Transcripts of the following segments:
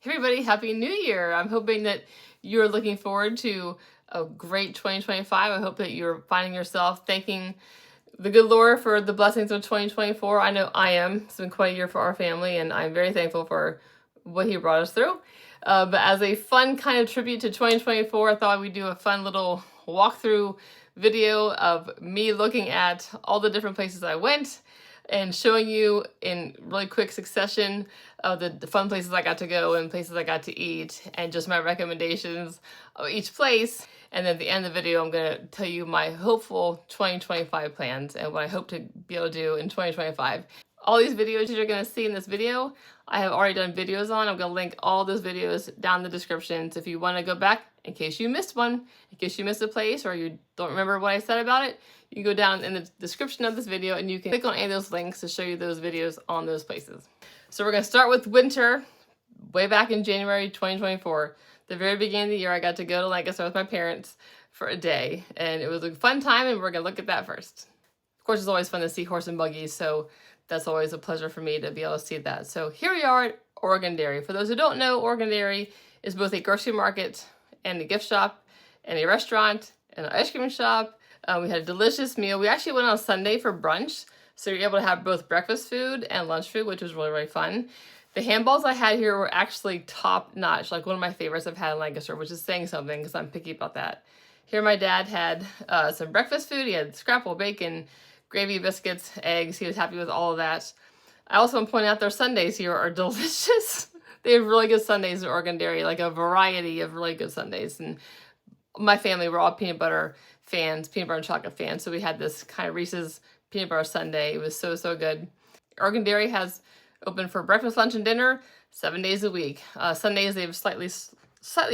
Hey everybody, Happy New Year! I'm hoping that you're looking forward to a great 2025. I hope that you're finding yourself thanking the good Lord for the blessings of 2024. I know I am. It's been quite a year for our family, and I'm very thankful for what He brought us through. But as a fun kind of tribute to 2024, I thought we'd do a fun little walkthrough video of me looking at all the different places I went and showing you in really quick succession of the fun places I got to go and places I got to eat and just my recommendations of each place. And then at the end of the video, I'm going to tell you my hopeful 2025 plans and what I hope to be able to do in 2025. All these videos you're going to see in this video, I have already done videos on. I'm going to link all those videos down in the description. So if you want to go back, in case you missed one, in case you missed a place or you don't remember what I said about it, you can go down in the description of this video and you can click on any of those links to show you those videos on those places. So we're going to start with winter, way back in January 2024. The very beginning of the year, I got to go to Lancaster with my parents for a day, and it was a fun time, and we're going to look at that first. Of course, it's always fun to see horse and buggies, so that's always a pleasure for me to be able to see that. So here we are at Oregon Dairy. For those who don't know, Oregon Dairy is both a grocery market and a gift shop and a restaurant and an ice cream shop. We had a delicious meal. We actually went on Sunday for brunch, so you're able to have both breakfast food and lunch food, which was really, really fun. The handballs I had here were actually top notch, like one of my favorites I've had in Lancaster, which is saying something because I'm picky about that. Here my dad had some breakfast food. He had scrapple bacon, gravy, biscuits, eggs. He was happy with all of that. I also want to point out their sundaes here are delicious. They have really good sundaes at Oregon Dairy, like a variety of really good sundaes. And my family were all peanut butter fans, peanut butter and chocolate fans. So we had this kind of Reese's peanut butter sundae. It was so, so good. Oregon Dairy has open for breakfast, lunch, and dinner 7 days a week. Sundays, they have slightly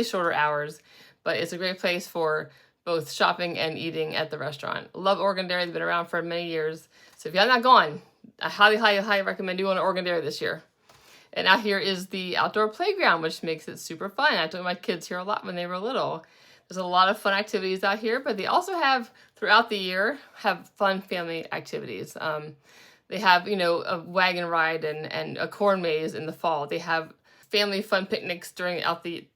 shorter hours, but it's a great place for both shopping and eating at the restaurant. Love Oregon Dairy. They've been around for many years. So if you have not gone, I highly, highly, highly recommend you going to Oregon Dairy this year. And out here is the outdoor playground, which makes it super fun. I took my kids here a lot when they were little. There's a lot of fun activities out here, but they also have, throughout the year, have fun family activities. They have, a wagon ride and a corn maze in the fall. They have family fun picnics throughout the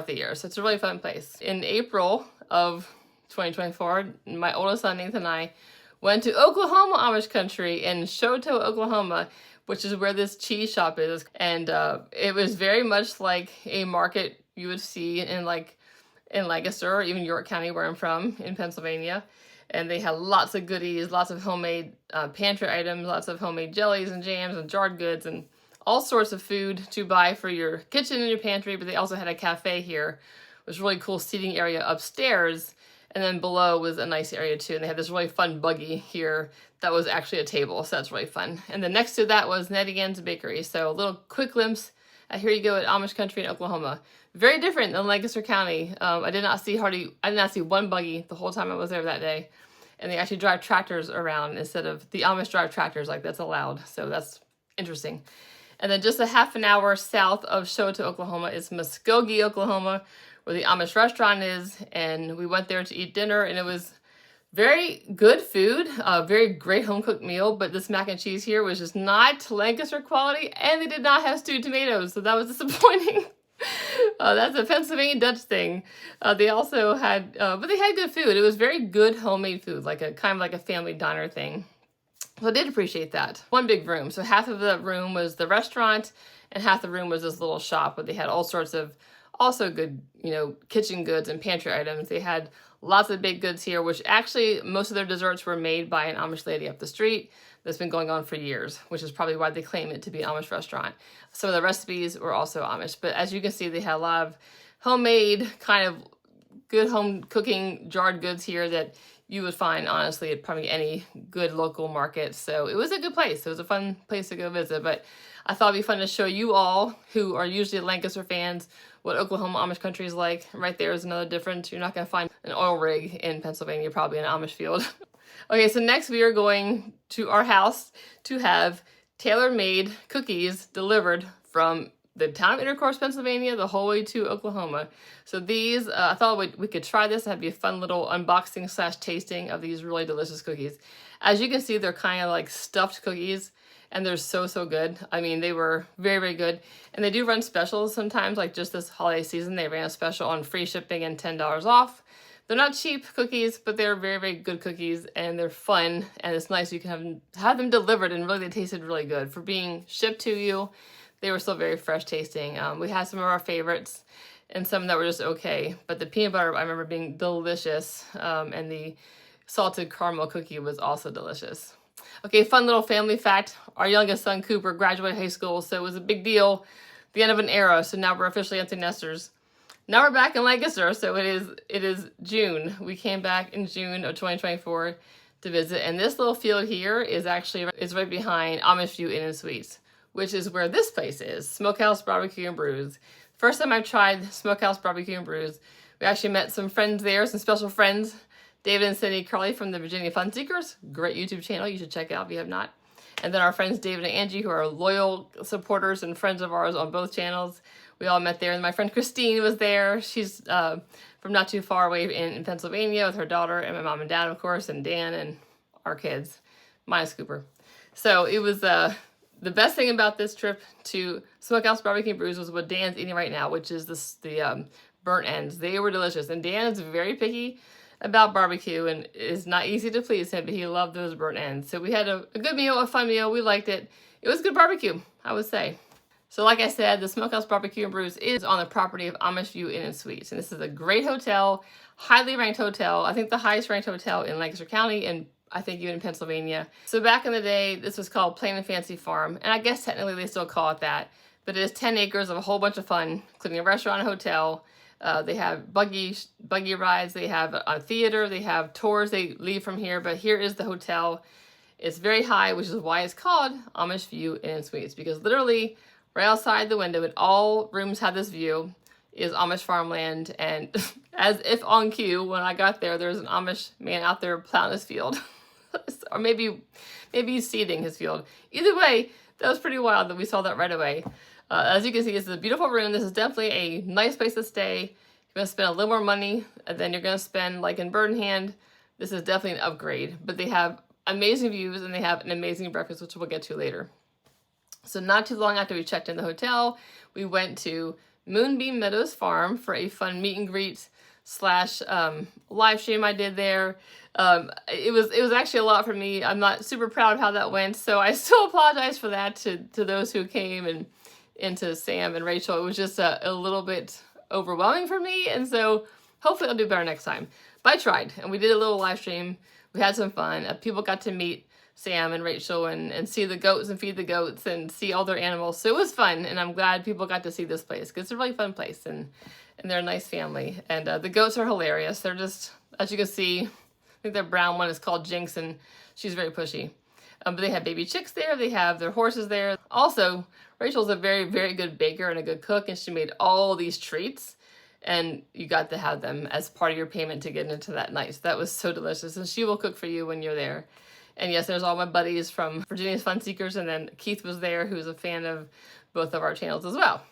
year. So it's a really fun place. In April of 2024, my oldest son, Nathan, and I went to Oklahoma Amish Country in Chouteau, Oklahoma, which is where this cheese shop is. And it was very much like a market you would see in Lancaster or even York County, where I'm from, in Pennsylvania. And they had lots of goodies, lots of homemade pantry items, lots of homemade jellies and jams and jarred goods and all sorts of food to buy for your kitchen and your pantry. But they also had a cafe here, which was a really cool seating area upstairs. And then below was a nice area too. And they had this really fun buggy here that was actually a table. So that's really fun. And then next to that was Nettie Ann's Bakery. So a little quick glimpse. Here you go at Amish Country in Oklahoma. Very different than Lancaster County. I did not see one buggy the whole time I was there that day. And they actually drive tractors around instead of the Amish drive tractors, like that's allowed. So that's interesting. And then just a half an hour south of Chouteau, Oklahoma is Muskogee, Oklahoma, where the Amish restaurant is. And we went there to eat dinner, and it was very good food, a very great home-cooked meal, but this mac and cheese here was just not Lancaster quality, and they did not have stewed tomatoes, so that was disappointing. That's a Pennsylvania Dutch thing. They also had, but they had good food. It was very good homemade food, like a kind of like a family diner thing. So I did appreciate that. One big room. So half of the room was the restaurant, and half the room was this little shop where they had all sorts of also good, kitchen goods and pantry items. They had lots of baked goods here, which actually most of their desserts were made by an Amish lady up the street that's been going on for years, which is probably why they claim it to be an Amish restaurant. Some of the recipes were also Amish, but as you can see, they had a lot of homemade, kind of good home cooking jarred goods here that you would find, honestly, at probably any good local market. So it was a good place. It was a fun place to go visit, but I thought it'd be fun to show you all who are usually Lancaster fans what Oklahoma Amish Country is like. Right there is another difference. You're not going to find an oil rig in Pennsylvania, probably in an Amish field. Okay, so next we are going to our house to have tailor-made cookies delivered from the town of Intercourse, Pennsylvania, the whole way to Oklahoma. So these, I thought we could try this. That'd be a fun little unboxing / tasting of these really delicious cookies. As you can see, they're kind of like stuffed cookies. and they're so, so good. I mean, they were very, very good. And they do run specials sometimes, like just this holiday season, they ran a special on free shipping and $10 off. They're not cheap cookies, but they're very, very good cookies, and they're fun, and it's nice you can have them delivered, and really they tasted really good. For being shipped to you, they were still very fresh tasting. We had some of our favorites and some that were just okay, but the peanut butter I remember being delicious, and the salted caramel cookie was also delicious. Okay, fun little family fact. Our youngest son, Cooper, graduated high school, so it was a big deal. The end of an era, so now we're officially empty nesters. Now we're back in Lancaster, so it is June. We came back in June of 2024 to visit, and this little field here is right behind Amish View Inn and Suites, which is where this place is, Smokehouse BBQ and Brews. First time I've tried Smokehouse BBQ and Brews, we actually met some friends there, some special friends, David and Cindy Carly from the Virginia Fun Seekers, great YouTube channel, you should check it out if you have not. And then our friends David and Angie, who are loyal supporters and friends of ours on both channels. We all met there, and my friend Christine was there. She's from not too far away in Pennsylvania with her daughter and my mom and dad, of course, and Dan and our kids, minus Cooper. So it was the best thing about this trip to Smokehouse BBQ Brews was what Dan's eating right now, which is the burnt ends. They were delicious, and Dan is very picky about barbecue, and it is not easy to please him, but he loved those burnt ends. So we had a good meal, a fun meal. We liked it. It was good barbecue, I would say. So like I said, the Smokehouse BBQ and Brews is on the property of Amish View Inn and Suites. And this is a great hotel, highly ranked hotel. I think the highest ranked hotel in Lancaster County, and I think even in Pennsylvania. So back in the day, this was called Plain and Fancy Farm. And I guess technically they still call it that. But it is 10 acres of a whole bunch of fun, including a restaurant, a hotel. They have buggy rides. They have a theater. They have tours. They leave from here. But here is the hotel. It's very high, which is why it's called Amish View Inn and Suites. Because literally, right outside the window, and all rooms have this view, is Amish farmland. And as if on cue, when I got there, there's an Amish man out there plowing his field. Or maybe he's seeding his field. Either way, that was pretty wild that we saw that right away. As you can see, this is a beautiful room. This is definitely a nice place to stay. You're going to spend a little more money than you're going to spend like in Bird in Hand. This is definitely an upgrade. But they have amazing views, and they have an amazing breakfast, which we'll get to later. So not too long after we checked in the hotel, we went to Moonbeam Meadows Farm for a fun meet and greet / live stream I did there. It was actually a lot for me. I'm not super proud of how that went, so I still apologize for that to those who came and to Sam and Rachel. It was just a little bit overwhelming for me, and so hopefully I'll do better next time. But I tried, and we did a little live stream. We had some fun. People got to meet Sam and Rachel and see the goats and feed the goats and see all their animals. So it was fun, and I'm glad people got to see this place because it's a really fun place, and they're a nice family. And the goats are hilarious. They're just, as you can see, I think their brown one is called Jinx, and she's very pushy. But they have baby chicks there. They have their horses there. Also, Rachel's a very, very good baker and a good cook, and she made all these treats, and you got to have them as part of your payment to get into that night. So that was so delicious, and she will cook for you when you're there. And yes, there's all my buddies from Virginia's Fun Seekers, and then Keith was there, who's a fan of both of our channels as well.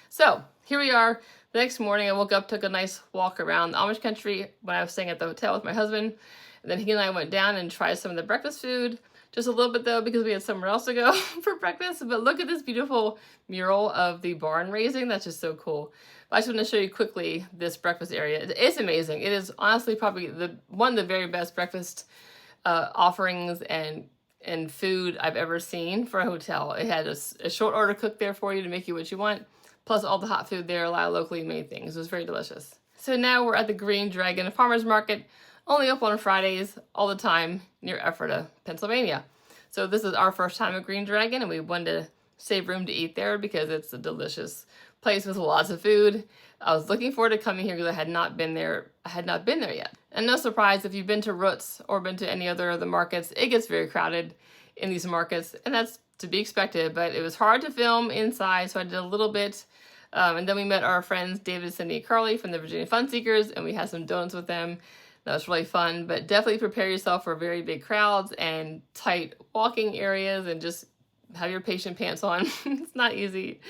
So here we are. The next morning, I woke up, took a nice walk around the Amish Country when I was staying at the hotel with my husband. And then he and I went down and tried some of the breakfast food. Just a little bit, though, because we had somewhere else to go for breakfast. But look at this beautiful mural of the barn raising. That's just so cool. But I just want to show you quickly this breakfast area. It's amazing. It is honestly probably one of the very best breakfast offerings and food I've ever seen for a hotel. It had a short order cook there for you to make you what you want, plus all the hot food there, a lot of locally made things. It was very delicious. So now we're at the Green Dragon Farmers Market, only open on Fridays all the time near Ephrata, Pennsylvania. So this is our first time at Green Dragon, and we wanted to save room to eat there because it's a delicious place with lots of food. I was looking forward to coming here because I had not been there yet. And no surprise, if you've been to Roots or been to any other of the markets, it gets very crowded in these markets, and that's to be expected, but it was hard to film inside, so I did a little bit. And then we met our friends David, Cindy, and Carly from the Virginia Fun Seekers, and we had some donuts with them. That was really fun, but definitely prepare yourself for very big crowds and tight walking areas, and just have your patient pants on. It's not easy.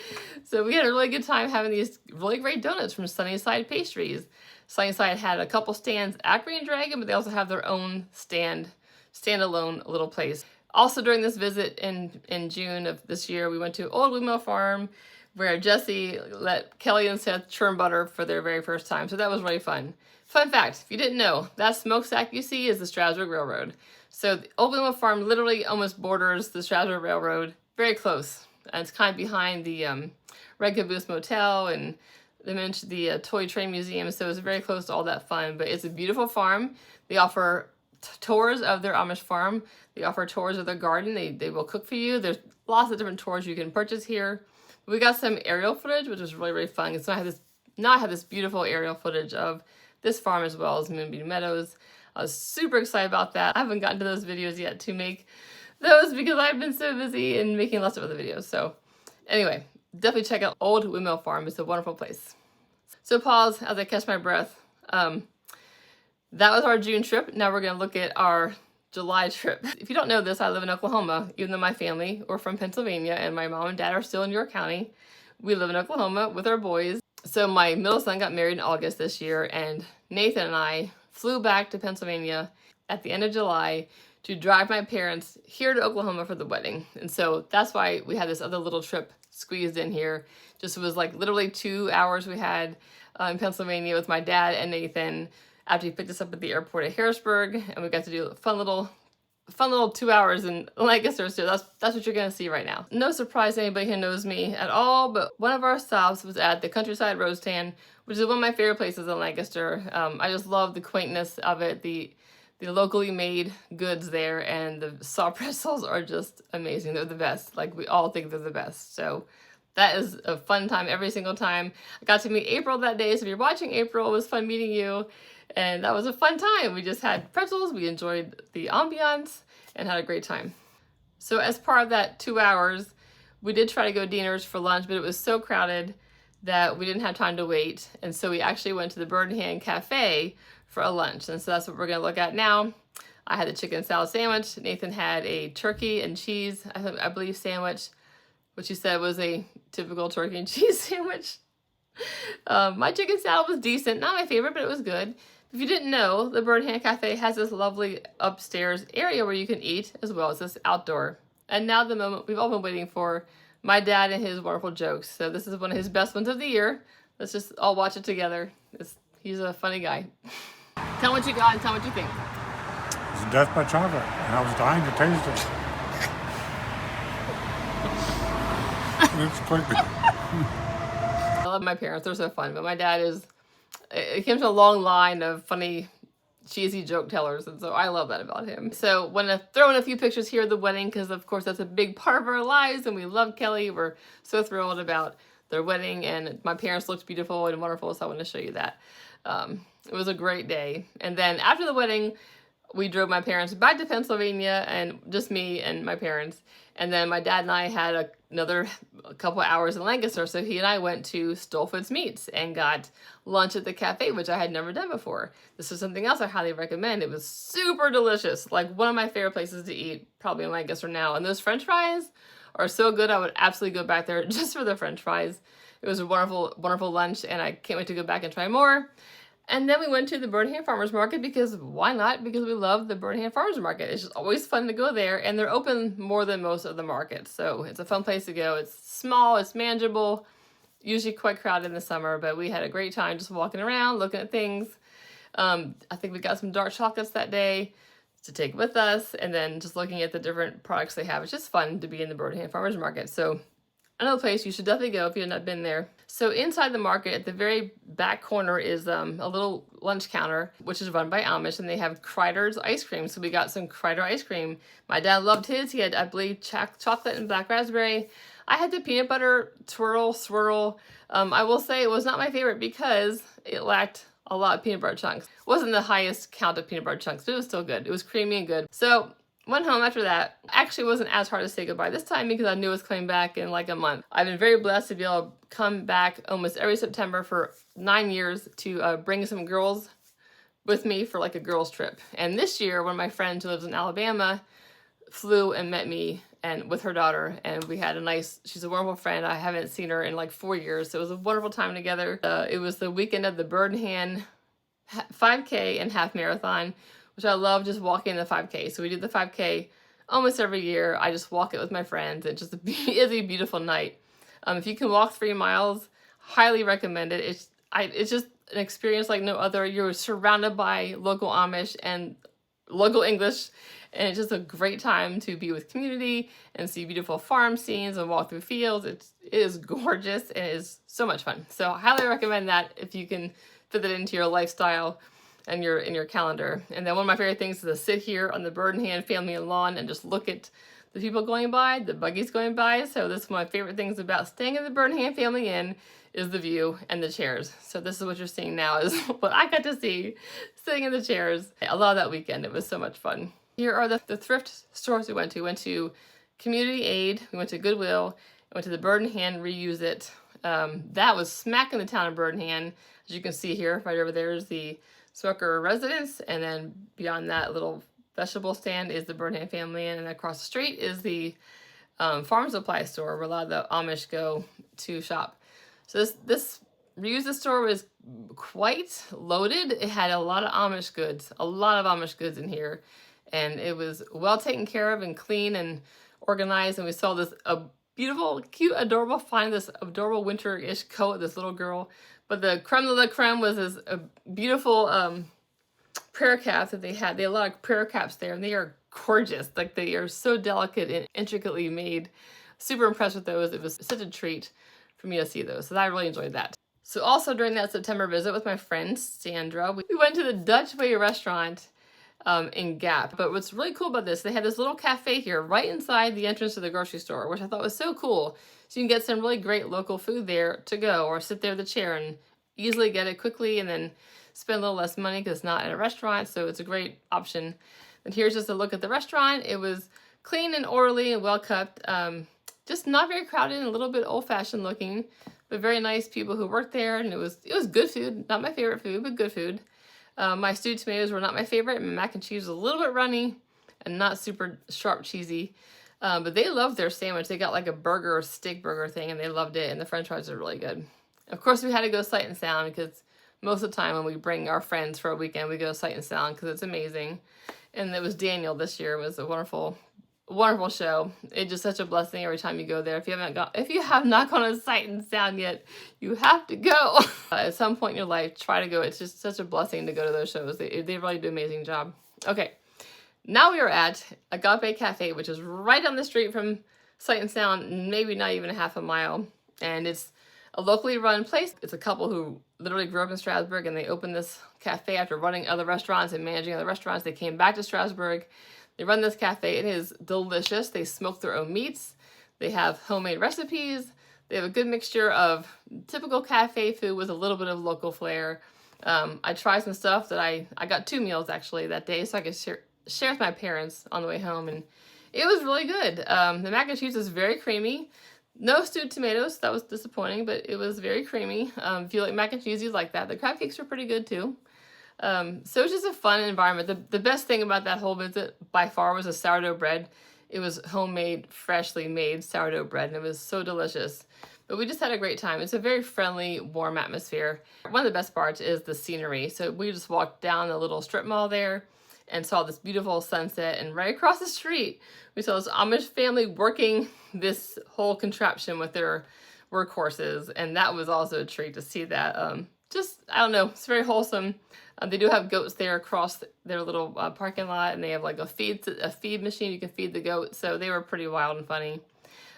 So we had a really good time having these really great donuts from Sunnyside Pastries. Sunnyside had a couple stands at Green Dragon, but they also have their own standalone little place. Also during this visit in June of this year, we went to Old Windmill Farm where Jesse let Kelly and Seth churn butter for their very first time. So that was really fun. Fun fact, if you didn't know, that smokestack you see is the Strasburg Railroad. So the Old Windmill Farm literally almost borders the Strasburg Railroad, very close. And it's kind of behind the Red Caboose Motel and the Toy Train Museum, so it's very close to all that fun. But it's a beautiful farm. They offer tours of their Amish farm. They offer tours of their garden. They will cook for you. There's lots of different tours you can purchase here. We got some aerial footage, which was really, really fun. So I had this beautiful aerial footage of this farm as well as Moonbeam Meadows. I was super excited about that. I haven't gotten to those videos yet to make those because I've been so busy and making lots of other videos. So anyway, definitely check out Old Windmill Farm. It's a wonderful place. So pause as I catch my breath. That was our June trip. Now we're going to look at our July trip. If you don't know this, I live in Oklahoma, even though my family were from Pennsylvania and my mom and dad are still in York County. We live in Oklahoma with our boys. So my middle son got married in August this year, and Nathan and I flew back to Pennsylvania at the end of July to drive my parents here to Oklahoma for the wedding. And so that's why we had this other little trip squeezed in here. Just was like literally 2 hours we had in Pennsylvania with my dad and Nathan after he picked us up at the airport at Harrisburg, and we got to do a fun little 2 hours in Lancaster. So that's what you're gonna see right now. No surprise to anybody who knows me at all, but one of our stops was at the Countryside Roast Stand, which is one of my favorite places in Lancaster. I just love the quaintness of it, the locally made goods there, and the soft pretzels are just amazing. They're the best. Like, we all think they're the best. So that is a fun time every single time. I got to meet April that day, so if you're watching April, it was fun meeting you. And that was a fun time. We just had pretzels, we enjoyed the ambiance, and had a great time. So as part of that 2 hours, we did try to go to Diener's for lunch, but it was so crowded that we didn't have time to wait. And so we actually went to the Bird and Hand Cafe for a lunch. And so that's what we're gonna look at now. I had the chicken salad sandwich. Nathan had a turkey and cheese, I believe, sandwich, which he said was a typical turkey and cheese sandwich. My chicken salad was decent. Not my favorite, but it was good. If you didn't know, the Bird Hand Cafe has this lovely upstairs area where you can eat as well as this outdoor. And now the moment we've all been waiting for, my dad and his wonderful jokes. So this is one of his best ones of the year. Let's just all watch it together. He's a funny guy. Tell what you got and tell what you think. It's death by chocolate, and I was dying to taste it. It's quick. I love my parents. They're so fun. But my dad it came to a long line of funny, cheesy joke tellers. And so I love that about him. So want to throw in a few pictures here of the wedding, because of course that's a big part of our lives. And we love Kelly. We're so thrilled about their wedding. And my parents looked beautiful and wonderful. So I want to show you that. It was a great day. And then after the wedding, we drove my parents back to Pennsylvania, and just me and my parents. And then my dad and I had another couple hours in Lancaster, so he and I went to Stoltzfus Meats and got lunch at the cafe, which I had never done before. This is something else I highly recommend. It was super delicious, like one of my favorite places to eat, probably in Lancaster now. And those French fries are so good, I would absolutely go back there just for the French fries. It was a wonderful, wonderful lunch, and I can't wait to go back and try more. And then we went to the Bird Hand Farmers Market, because why not? Because we love the Bird Hand Farmers Market. It's just always fun to go there, and they're open more than most of the markets. So it's a fun place to go. It's small, it's manageable, usually quite crowded in the summer, but we had a great time just walking around, looking at things. I think we got some dark chocolates that day to take with us, and then just looking at the different products they have. It's just fun to be in the Bird Hand Farmers Market. So another place you should definitely go if you've not been there. So inside the market, at the very back corner, is a little lunch counter, which is run by Amish, and they have Kreider's ice cream. So we got some Kreider ice cream. My dad loved his. He had, I believe, chocolate and black raspberry. I had the peanut butter swirl. I will say it was not my favorite because it lacked a lot of peanut butter chunks. It wasn't the highest count of peanut butter chunks, but it was still good. It was creamy and good. So went home after that. Actually, it wasn't as hard to say goodbye this time because I knew it was coming back in like a month. I've been very blessed to be able to come back almost every September for 9 years to bring some girls with me for like a girls trip. And this year, one of my friends who lives in Alabama flew and met me and with her daughter, and we had she's a wonderful friend. I haven't seen her in like 4 years, so it was a wonderful time together. It was the weekend of the Bird and Hand 5K and half marathon, which I love, just walking the 5K. So we did the 5K almost every year. I just walk it with my friends. It just is a beautiful night. If you can walk 3 miles, highly recommend it. It's just an experience like no other. You're surrounded by local Amish and local English, and it's just a great time to be with community and see beautiful farm scenes and walk through fields. It is gorgeous and it is so much fun. So I highly recommend that if you can fit it into your lifestyle and in your calendar. And then one of my favorite things is to sit here on the Bird in Hand family lawn and just look at the people going by, the buggies going by. So this is one of my favorite things about staying in the Bird in Hand family inn is the view and the chairs. So this is what you're seeing now is what I got to see sitting in the chairs. I love that weekend. It was so much fun. Here are the thrift stores we went to. We went to Community Aid, we went to Goodwill, went to the Bird in Hand, Reuse It. That was smack in the town of Bird in Hand. As you can see here, right over there is the Smoker residence, and then beyond that little vegetable stand is the Bird in Hand family Inn, and across the street is the farm supply store where a lot of the Amish go to shop. So this Reuse It store was quite loaded. It had a lot of Amish goods, in here. And it was well taken care of and clean and organized. And we saw this beautiful, cute, adorable, this adorable winter-ish coat, this little girl. But the creme de la creme was this beautiful prayer caps that they had. They had a lot of prayer caps there, and they are gorgeous. Like, they are so delicate and intricately made. Super impressed with those. It was such a treat for me to see those. So I really enjoyed that. So also during that September visit with my friend Sandra, we went to the Dutch Way restaurant in Gap. But what's really cool about this, they had this little cafe here right inside the entrance to the grocery store, which I thought was so cool. So you can get some really great local food there to go, or sit there in the chair and easily get it quickly and then spend a little less money because it's not at a restaurant. So it's a great option. And here's just a look at the restaurant. It was clean and orderly and well kept. Just not very crowded and a little bit old-fashioned looking, but very nice people who worked there. And it was good food. Not my favorite food, but good food. My stewed tomatoes were not my favorite. Mac and cheese was a little bit runny and not super sharp cheesy. But they loved their sandwich. They got like a burger, steak burger thing, and they loved it. And the french fries are really good. Of course, we had to go Sight and Sound because most of the time when we bring our friends for a weekend, we go Sight and Sound because it's amazing. And it was Daniel this year. It was a wonderful show. It's just such a blessing every time you go there. If you have not gone to Sight and Sound yet, you have to go. At some point in your life, try to go. It's just such a blessing to go to those shows. They really do an amazing job. Okay, now we are at Agape Cafe, which is right down the street from Sight and Sound, maybe not even a half a mile. And it's a locally run place. It's a couple who literally grew up in Strasburg, and they opened this cafe after running other restaurants and managing other restaurants. They came back to Strasburg. They run this cafe. It is delicious. They smoke their own meats. They have homemade recipes. They have a good mixture of typical cafe food with a little bit of local flair. I tried some stuff that I got 2 meals actually that day so I could share with my parents on the way home, and it was really good. The mac and cheese is very creamy. No stewed tomatoes. That was disappointing, but it was very creamy. If you like mac and cheese, you like that. The crab cakes were pretty good too. So it's just a fun environment. The best thing about that whole visit by far was the sourdough bread. It was homemade, freshly made sourdough bread, and it was so delicious. But we just had a great time. It's a very friendly, warm atmosphere. One of the best parts is the scenery. So we just walked down the little strip mall there and saw this beautiful sunset. And right across the street, we saw this Amish family working this whole contraption with their workhorses. And that was also a treat to see that. I don't know, it's very wholesome. They do have goats there across their little parking lot, and they have like a feed machine you can feed the goats. So they were pretty wild and funny.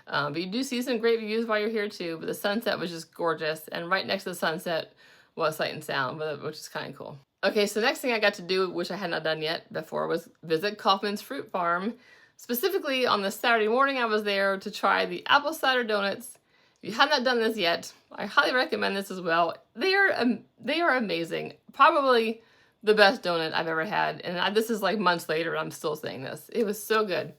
But you do see some great views while you're here too. But the sunset was just gorgeous, and right next to the sunset was Sight and Sound, which is kind of cool. Okay, so next thing I got to do, which I had not done yet before, was visit Kauffman's Fruit Farm. Specifically on the Saturday morning, I was there to try the apple cider donuts. If you have not done this yet, I highly recommend this as well. They are amazing. Probably the best donut I've ever had. And this is like months later, and I'm still saying this. It was so good.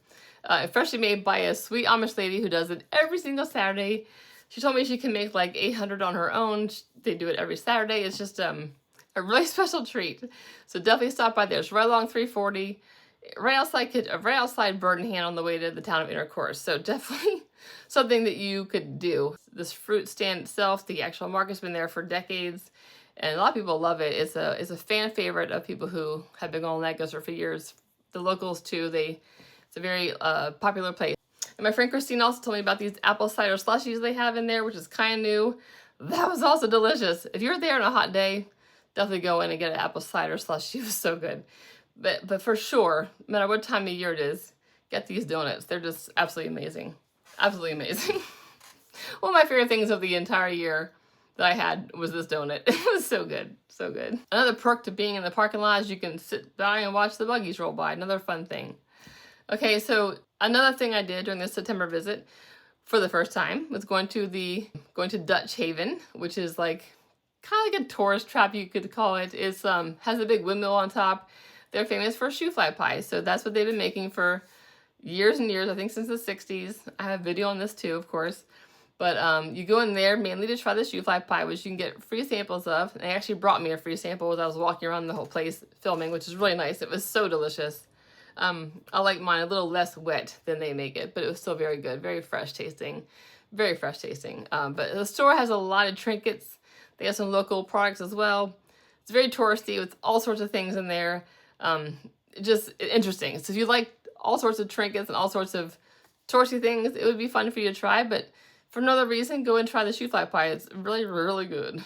Freshly made by a sweet Amish lady who does it every single Saturday. She told me she can make like 800 on her own. They do it every Saturday. It's just a really special treat. So definitely stop by there. It's right along 340. Right outside Bird in Hand on the way to the town of Intercourse. So definitely something that you could do. This fruit stand itself, the actual market's been there for decades, and a lot of people love it. It's a fan favorite of people who have been going Lancaster for years. The locals too, they It's a very popular place. And my friend Christine also told me about these apple cider slushies they have in there, which is kind of new. That was also delicious. If you're there on a hot day, definitely go in and get an apple cider slushie. It was so good. But for sure, no matter what time of year it is, get these donuts. They're just absolutely amazing. Absolutely amazing. One of my favorite things of the entire year that I had was this donut. It was so good. So good. Another perk to being in the parking lot is you can sit by and watch the buggies roll by. Another fun thing. Okay, so another thing I did during this September visit for the first time was going to Dutch Haven, which is like kind of like a tourist trap, you could call it. It's has a big windmill on top. They're famous for shoe fly pies, so that's what they've been making for years and years, I think since the 60s. I have a video on this too, of course. But you go in there mainly to try the shoe fly pie, which you can get free samples of. And they actually brought me a free sample as I was walking around the whole place filming, which is really nice. It was so delicious. I like mine a little less wet than they make it, but it was still very good, very fresh tasting, very fresh tasting. But the store has a lot of trinkets. They have some local products as well. It's very touristy with all sorts of things in there. Just interesting. So if you like all sorts of trinkets and all sorts of touristy things, it would be fun for you to try. But for another reason, go and try the shoe fly pie. It's really, really good.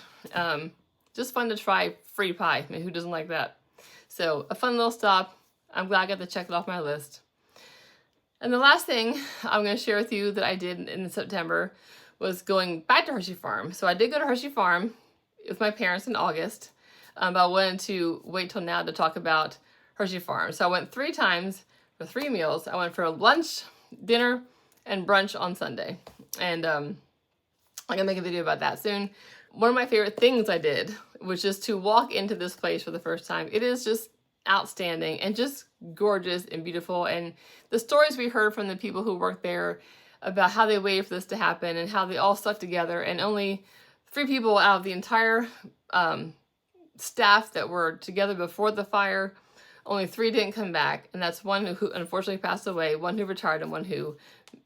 Just fun to try free pie. I mean, who doesn't like that? So a fun little stop. I'm glad I got to check it off my list. And the last thing I'm going to share with you that I did in September was going back to Hershey Farm. So I did go to Hershey Farm with my parents in August, but I wanted to wait till now to talk about Hershey Farm. So I went 3 times for 3 meals. I went for lunch, dinner, and brunch on Sunday. And I'm going to make a video about that soon. One of my favorite things I did was just to walk into this place for the first time. It is just outstanding and just gorgeous and beautiful. And the stories we heard from the people who worked there about how they waited for this to happen and how they all stuck together, and only 3 people out of the entire staff that were together before the fire, only 3 didn't come back, and that's one who unfortunately passed away, one who retired, and one who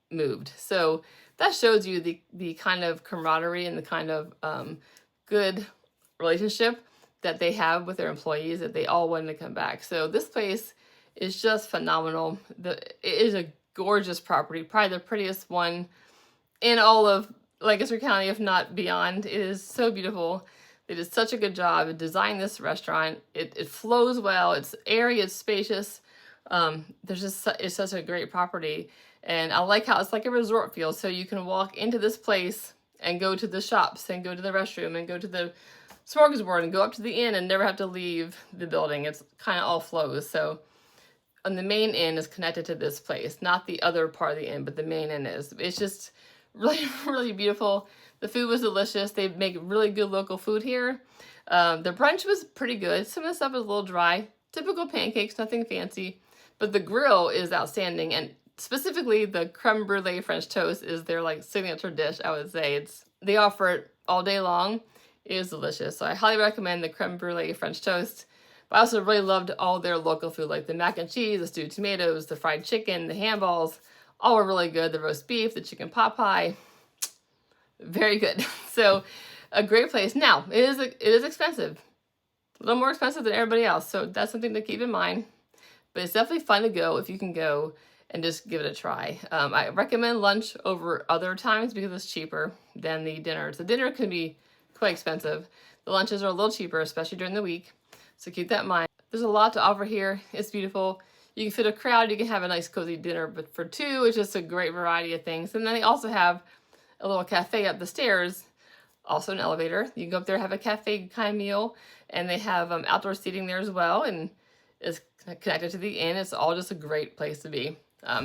moved. So that shows you the kind of camaraderie and the kind of good relationship that they have with their employees, that they all wanted to come back. So this place is just phenomenal. It is a gorgeous property, probably the prettiest one in all of Lancaster County, if not beyond. It is so beautiful. They did such a good job of designing this restaurant. It flows well. It's airy. It's spacious. It's such a great property. And I like how it's like a resort feel. So you can walk into this place and go to the shops and go to the restroom and go to the smorgasbord and go up to the inn and never have to leave the building. It's kind of all flows. So and the main inn is connected to this place, not the other part of the inn, but the main inn is. It's just really, really beautiful. The food was delicious. They make really good local food here. The brunch was pretty good. Some of the stuff was a little dry. Typical pancakes, nothing fancy. But the grill is outstanding. And specifically, the creme brulee French toast is their like signature dish, I would say. They offer it all day long. It is delicious. So I highly recommend the creme brulee French toast. But I also really loved all their local food, like the mac and cheese, the stewed tomatoes, the fried chicken, the handballs. All were really good. The roast beef, the chicken pot pie. Very good. So a great place. Now, it is expensive. A little more expensive than everybody else. So that's something to keep in mind. But it's definitely fun to go if you can go and just give it a try. I recommend lunch over other times because it's cheaper than the dinners. The dinner can be quite expensive. The lunches are a little cheaper, especially during the week. So keep that in mind. There's a lot to offer here. It's beautiful. You can fit a crowd. You can have a nice cozy dinner, but for 2, it's just a great variety of things. And then they also have a little cafe up the stairs, also an elevator. You can go up there, have a cafe kind of meal, and they have outdoor seating there as well. And it's connected to the inn. It's all just a great place to be.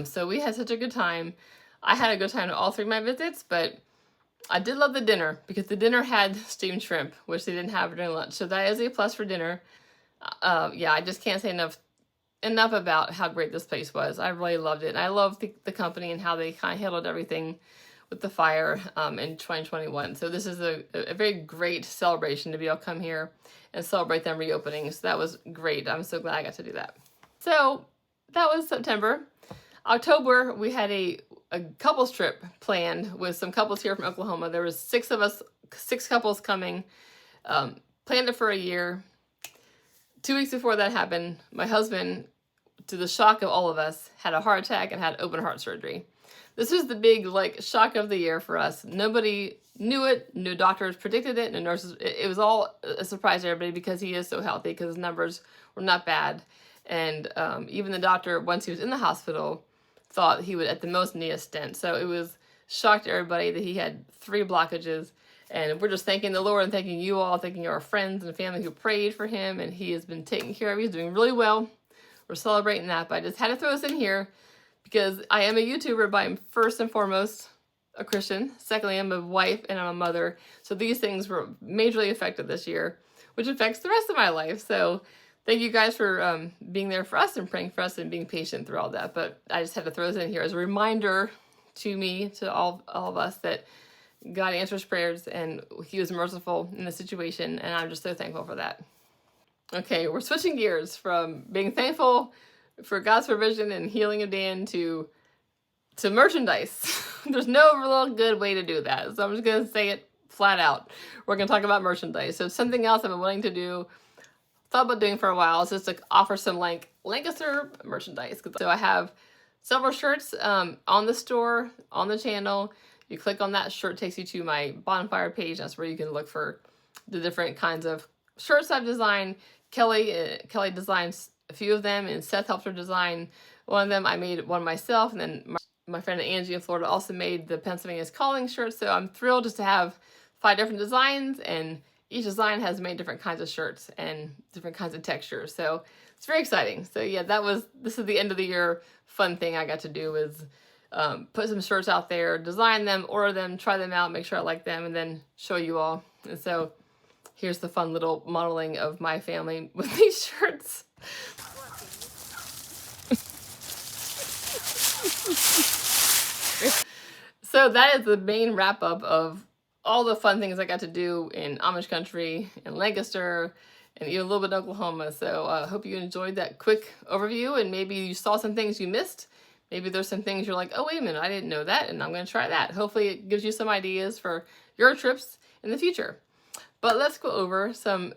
So we had such a good time. I had a good time to all 3 of my visits, but I did love the dinner because the dinner had steamed shrimp, which they didn't have during lunch. So that is a plus for dinner. Yeah, I just can't say enough about how great this place was. I really loved it. And I love the company and how they kind of handled everything with the fire in 2021. So this is a very great celebration to be able to come here and celebrate them reopening. So that was great. I'm so glad I got to do that. So that was September. October, we had a couples trip planned with some couples here from Oklahoma. There was 6 of us, 6 couples coming. Planned it for a year. 2 weeks before that happened, my husband to the shock of all of us, had a heart attack and had open heart surgery. This was the big shock of the year for us. Nobody knew it. No doctors predicted it. No nurses. It was all a surprise to everybody because he is so healthy, because his numbers were not bad. And even the doctor, once he was in the hospital, thought he would at the most need a stent. So it was shocked to everybody that he had 3 blockages. And we're just thanking the Lord and thanking you all, thanking our friends and family who prayed for him. And he has been taken care of. He's doing really well. We're celebrating that. But I just had to throw this in here because I am a YouTuber, but I'm first and foremost a Christian. Secondly, I'm a wife and I'm a mother. So these things were majorly affected this year, which affects the rest of my life. So thank you guys for being there for us and praying for us and being patient through all that. But I just had to throw this in here as a reminder to me, to all of us, that God answers prayers and he was merciful in the situation. And I'm just so thankful for that. Okay, we're switching gears from being thankful for God's provision and healing of Dan to merchandise. There's no real good way to do that. So I'm just going to say it flat out. We're going to talk about merchandise. So something else I've been wanting to do, thought about doing for a while, is just to offer some Lancaster merchandise. So I have several shirts on the store, on the channel. You click on that shirt, takes you to my bonfire page. That's where you can look for the different kinds of shirts I've designed. Kelly designs a few of them, and Seth helped her design one of them. I made one myself, and then my friend Angie in Florida also made the Pennsylvania's Calling shirt. So I'm thrilled just to have 5 different designs, and each design has made different kinds of shirts and different kinds of textures. So it's very exciting. So yeah, this is the end of the year fun thing I got to do, is put some shirts out there, design them, order them, try them out, make sure I like them, and then show you all. And so here's the fun little modeling of my family with these shirts. So that is the main wrap up of all the fun things I got to do in Amish Country, in Lancaster, and even a little bit in Oklahoma. So I hope you enjoyed that quick overview, and maybe you saw some things you missed. Maybe there's some things you're like, oh, wait a minute, I didn't know that, and I'm going to try that. Hopefully it gives you some ideas for your trips in the future. But let's go over some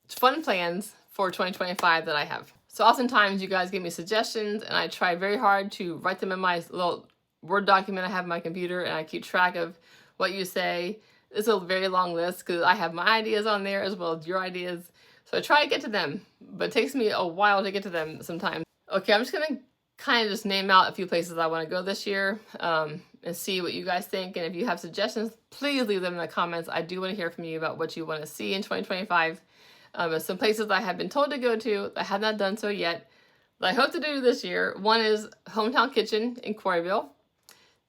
fun plans for 2025 that I have. So oftentimes you guys give me suggestions, and I try very hard to write them in my little Word document I have on my computer, and I keep track of what you say. It's a very long list because I have my ideas on there as well as your ideas. So I try to get to them, but it takes me a while to get to them sometimes. Okay, I'm just going to kind of just name out a few places I want to go this year and see what you guys think. And if you have suggestions, please leave them in the comments. I do want to hear from you about what you want to see in 2025. There's some places I have been told to go to. I have not done so yet, but I hope to do this year. One is Hometown Kitchen in Quarryville.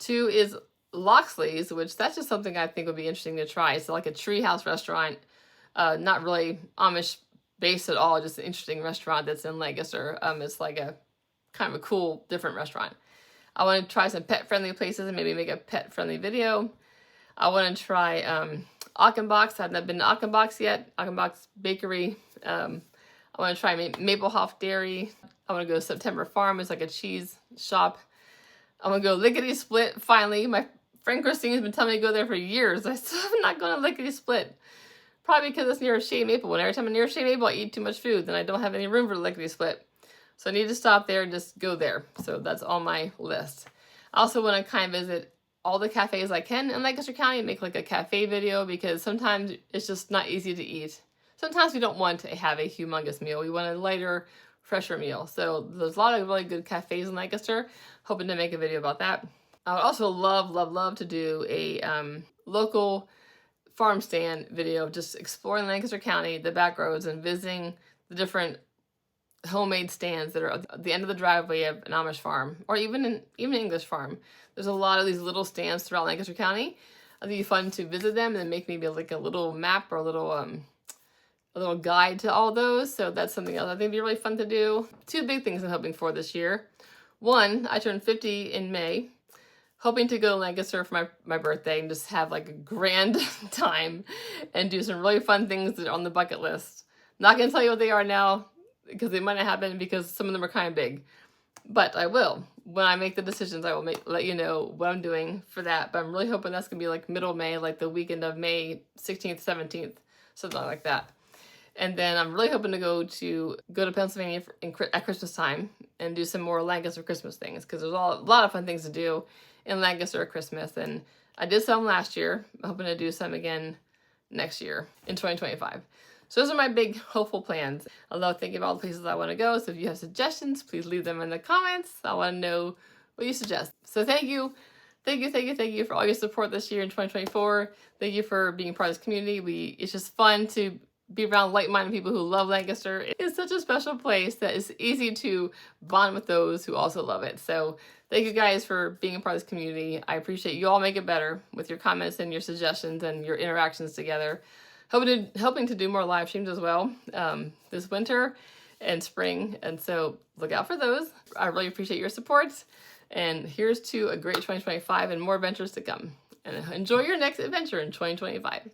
2 is Loxley's, which that's just something I think would be interesting to try. It's like a treehouse restaurant, not really Amish based at all, just an interesting restaurant that's in Lancaster. It's like a kind of a cool, different restaurant. I want to try some pet-friendly places and maybe make a pet-friendly video. I want to try Achenbach's. I've not been to Achenbach's yet. Achenbach's Bakery. I want to try Maplehoff Dairy. I want to go to September Farm. It's like a cheese shop. I want to go Lickety Split. Finally, my friend Christine has been telling me to go there for years. I still have not gone to Lickety Split. Probably because it's near Shea Maple. And every time I'm near Shea Maple, I eat too much food. Then I don't have any room for Lickety Split. So I need to stop there and just go there. So that's on my list. I also want to kind of visit all the cafes I can in Lancaster County and make like a cafe video, because sometimes it's just not easy to eat. Sometimes we don't want to have a humongous meal. We want a lighter, fresher meal. So there's a lot of really good cafes in Lancaster. Hoping to make a video about that. I would also love to do a local farm stand video, just exploring Lancaster County, the back roads, and visiting the different homemade stands that are at the end of the driveway of an Amish farm, or even an English farm. There's a lot of these little stands throughout Lancaster County. I think it'd be fun to visit them and then make maybe like a little map or a little guide to all those. So that's something else I think would be really fun to do. 2 big things I'm hoping for this year. 1, I turned 50 in May, hoping to go to Lancaster for my birthday and just have like a grand time and do some really fun things that are on the bucket list. Not going to tell you what they are now, because they might not happen, because some of them are kind of big. But I will. When I make the decisions, I will let you know what I'm doing for that. But I'm really hoping that's going to be like middle May, like the weekend of May 16th, 17th, something like that. And then I'm really hoping to go to Pennsylvania at Christmas time and do some more Lancaster Christmas things, because there's a lot of fun things to do in Lancaster at Christmas. And I did some last year. I'm hoping to do some again next year in 2025. So those are my big hopeful plans. I love thinking of all the places I want to go. So if you have suggestions, please leave them in the comments. I want to know what you suggest. So thank you for all your support this year in 2024. Thank you for being part of this community. It's just fun to be around like-minded people who love Lancaster. It's such a special place that it's easy to bond with those who also love it. So thank you guys for being a part of this community. I appreciate you all make it better with your comments and your suggestions and your interactions together. Hoping to do more live streams as well this winter and spring. And so look out for those. I really appreciate your support. And here's to a great 2025 and more adventures to come. And enjoy your next adventure in 2025.